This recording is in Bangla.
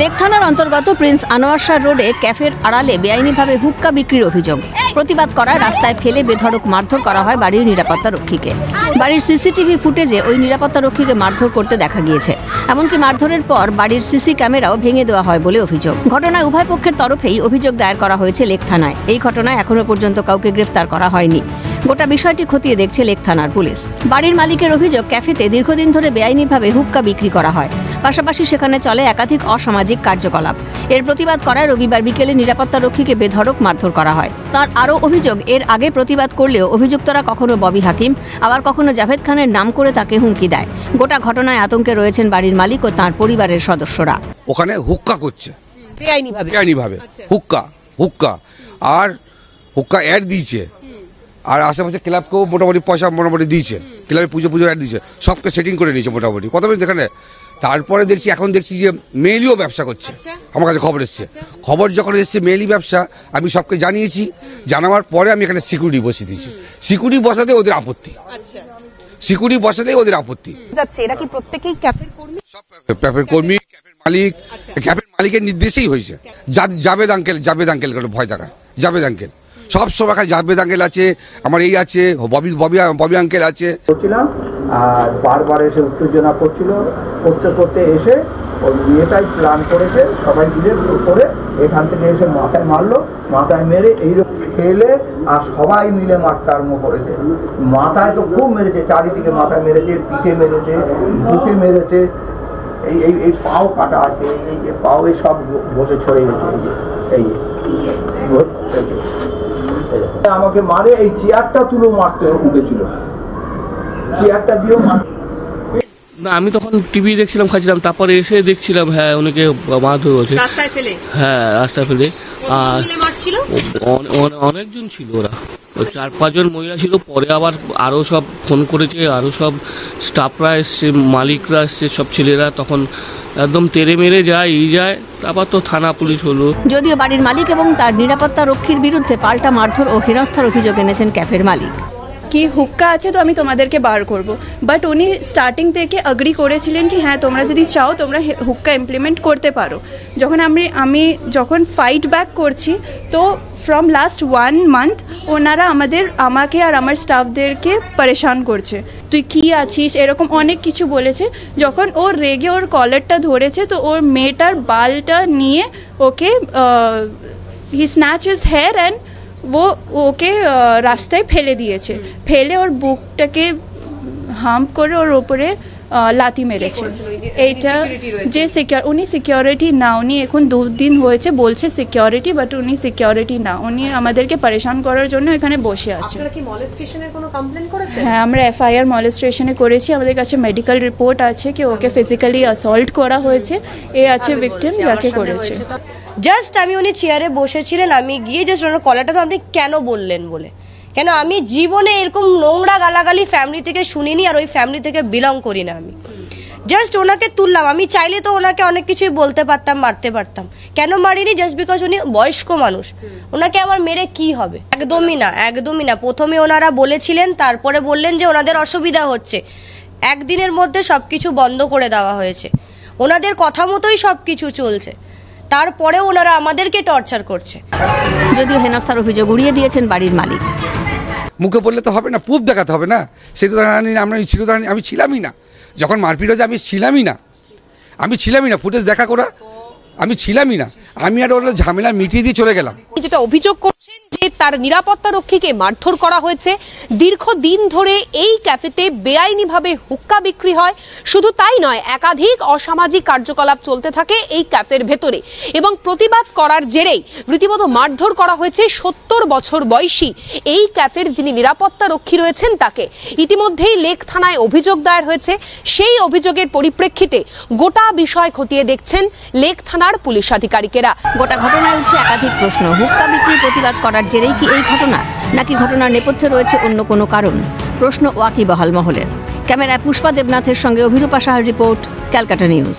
লেক থানার অন্তর্গত প্রিন্স আনোয়ার শাহ রোডে ক্যাফের আড়ালে বেআইনিভাবে হুক্কা বিক্রির অভিযোগ। প্রতিবাদ করায় রাস্তায় ফেলে বেধড়ক মারধর করা হয় বাড়ির নিরাপত্তা রক্ষীকে। বাড়ির সিসিটিভি ফুটেজে ওই নিরাপত্তা রক্ষীকে মারধর করতে দেখা গিয়েছে। এমনকি মারধরের পর বাড়ির সিসি ক্যামেরাও ভেঙে দেওয়া হয় বলে অভিযোগ। ঘটনায় উভয় পক্ষের তরফেই অভিযোগ দায়ের করা হয়েছে লেক থানায়। এই ঘটনায় এখনো পর্যন্ত কাউকে গ্রেফতার করা হয়নি। গোটা বিষয়টি খতিয়ে দেখছে লেক থানার পুলিশ। বাড়ির মালিকের অভিযোগ, ক্যাফেতে দীর্ঘদিন ধরে বেআইনিভাবে হুক্কা বিক্রি করা হয়, পাশাপাশি সেখানে চলে একাধিক অসামাজিক কার্যকলাপ। এর প্রতিবাদ করায় রবিবার বিকেলে নিরাপত্তা রক্ষীকে বেধড়ক মারধর করা হয়। তার আরও অভিযোগ, এর আগে প্রতিবাদ করলেও অভিযুক্তরা কখনো ববি হাকিম, আবার কখনো জাভেদ খানের নাম করে তাকে হুমকি দেয়। গোটা ঘটনায় আতঙ্কে রয়েছেন বাড়ির মালিক ও তার পরিবারের সদস্যরা। ওখানে হুক্কা করছে বেআইনিভাবে হুক্কা আর হুক্কা অ্যাড দিয়েছে, আর আশেপাশে ক্লাবকেও মোটামুটি পয়সা দিয়েছে, ক্লাবে পুজো অ্যাড দিয়েছে, সবকে সেটিং করে নিয়েছে মোটামুটি। কত বেশি এখানে। তারপরে এখন দেখছি যে মেয়েলিও ব্যবসা করছে। আমার কাছে খবর এসছে, খবর যখন এসছে মেয়েলি ব্যবসা, আমি সবকে জানিয়েছি। জানাবার পরে আমি এখানে সিকিউরিটি বসিয়ে দিয়েছি। সিকিউরিটি বসাতে ওদের আপত্তি, সিকিউরিটি বসালেই ওদের আপত্তি যাচ্ছে। এরা কি প্রত্যেকেই ক্যাফের কর্মী? সব ক্যাফের কর্মী, ক্যাফের মালিক। ক্যাফের মালিকের নির্দেশেই হয়েছে। জাভেদ আঙ্কেল ভয় দেখায়। জাভেদ আঙ্কেল সব সময় জাভেদ আঙ্কেল আছে, আমার এই আছে, ববি আঙ্কেল আছে। আর বারবার এসে উত্তেজনা করতে এসে ওই বিয়েটাই প্ল্যান করেছে, সবাই মিলে করে এখান থেকে এসে মাথায় মারলো, মাথায় মেরে এইরকম ফেলে আর সবাই মিলে মারতে আরম্ভ করেছে। মাথায় তো খুব মেরেছে, চারিদিকে মাথায় মেরেছে, পিঠে মেরেছে, বুকে মেরেছে, এই পাও কাটা আছে, এই যে পাও এই সব বসে ছড়ে গেছে। এই আমাকে মারে, এই চেয়ারটা তুলে মারতে উঠেছিল, চেয়ারটা দিয়েও না। আমি তখন টিভি দেখছিলাম, খাচ্ছিলাম, তারপরে এসে দেখছিলাম হ্যাঁ অনেকে মারধর হচ্ছে রাস্তায় ফেলে। হ্যাঁ রাস্তায় ফেলে। আর অনেকজন ছিল, ওরা 4-5 জন মহিলা ছিল। পরে আবার আরও সব ফোন করেছে, আরও সব স্টাফরা এসছে, মালিকরা এসছে, সব ছেলেরা তখন একদম তেড়ে মেরে যায়। তারপর তো থানা পুলিশ হলো। যদিও বাড়ির মালিক এবং তার নিরাপত্তা রক্ষীর বিরুদ্ধে পাল্টা মারধর ও হেনস্থার অভিযোগ এনেছেন ক্যাফের মালিক। কি হুক্কা আছে তো আমি তোমাদেরকে বার করব, বাট উনি স্টার্টিং থেকে এগ্রি করেছিলেন কি হ্যাঁ তোমরা যদি চাও তোমরা হুক্কা ইমপ্লিমেন্ট করতে পারো। যখন আমি যখন ফাইট ব্যাক করছি, তো ফ্রম লাস্ট 1 মান্থ ওনারা আমাকে আর আমার স্টাফদেরকে পরেশান করছে। তুই কি আছিস এরকম অনেক কিছু বলেছে। যখন ওর রেগে ওর কলারটা ধরেছে, তো ওর মেয়েটার বালটা নিয়ে ওকে হি স্ন্যাচেস হেয়ার অ্যান্ড ওকে রাস্তায় ফেলে দিয়েছে। ফেলে ওর বুকটাকে হার্ম করে ওর ওপরে লাথি মেরেছে। এইটা যে উনি সিকিউরিটি না, উনি এখন 2 দিন হয়েছে বলছে সিকিউরিটি, বাট উনি সিকিউরিটি না, উনি আমাদেরকে পরেশান করার জন্য এখানে বসে আছে। হ্যাঁ, আমরা FIR মলেস্টেশনে করেছি। আমাদের কাছে মেডিকেল রিপোর্ট আছে কি ওকে ফিজিক্যালি অ্যাসল্ট করা হয়েছে। এ আছে ভিকটিম যাকে করেছে। জাস্ট উনি চেয়ারে বসেছিলেন, আমি গিয়ে জাস্ট ওনার কলারটা তো আপনি কেন বললেন বলে, কেন আমি জীবনে এরকম নোংরা গালাগালি ফ্যামিলি থেকে শুনিনি, আর ওই ফ্যামিলি থেকে বিলং করি না। আমি জাস্ট ওনাকে তুললাম। আমি চাইলে তো ওনাকে অনেক কিছুই বলতে পারতাম, মারতে পারতাম। কেন মারিনি? জাস্ট বিকজ উনি বয়স্ক মানুষ। ওনাকে আমার মেরে কি হবে? একদমই না। প্রথমে ওনারা বলেছিলেন, তারপরে বললেন যে ওনাদের অসুবিধা হচ্ছে। একদিনের মধ্যে সবকিছু বন্ধ করে দেওয়া হয়েছে, ওনাদের কথা মতোই সবকিছু চলছে। তারপরে ওনারা আমাদেরকে টর্চার করছে। যদিও হেনস্থার অভিযোগ উড়িয়ে দিয়েছেন বাড়ির মালিক। মুখে বললে তো হবে না, প্রুফ দেখাতে হবে না। সেটা আমি ছিলামই না যখন মারপিট হয়েছে। আমি ছিলামই না ফুটেজ দেখা করা, আমি ছিলামই না। আমি আর ওরা ঝামেলা মিটিয়ে দিয়ে চলে গেলাম। যেটা অভিযোগ করছেন যে তার নিরাপত্তা রক্ষীকে মারধর করা হয়েছে। দীর্ঘদিন ধরে এই ক্যাফেতে বেআইনিভাবে হুক্কা বিক্রি হয়। শুধু তাই নয়, একাধিক অসামাজিক কার্যকলাপ চলতে থাকে এই ক্যাফের ভেতরে, এবং প্রতিবাদ করার জেরেই রীতিমতো মারধর করা হয়েছে 70 বছর বয়সী এই ক্যাফের যিনি নিরাপত্তা রক্ষী রয়েছেন তাকে। ইতিমধ্যেই লেক থানায় অভিযোগ দায়ের হয়েছে। সেই অভিযোগের পরিপ্রেক্ষিতে গোটা বিষয় খতিয়ে দেখছেন লেক থানার পুলিশ আধিকারিকেরা। গোটা ঘটনায় উঠছে একাধিক প্রশ্ন। হুক্কা বিক্রির প্রতিবাদ করার জেরেই কি এই ঘটনা, নাকি ঘটনার নেপথ্যে রয়েছে অন্য কোনো কারণ? প্রশ্ন ওয়াকিবহাল মহলের। ক্যামেরায় পুষ্পা দেবনাথের সঙ্গে অভিরূপা সাহার রিপোর্ট, ক্যালকাটা নিউজ।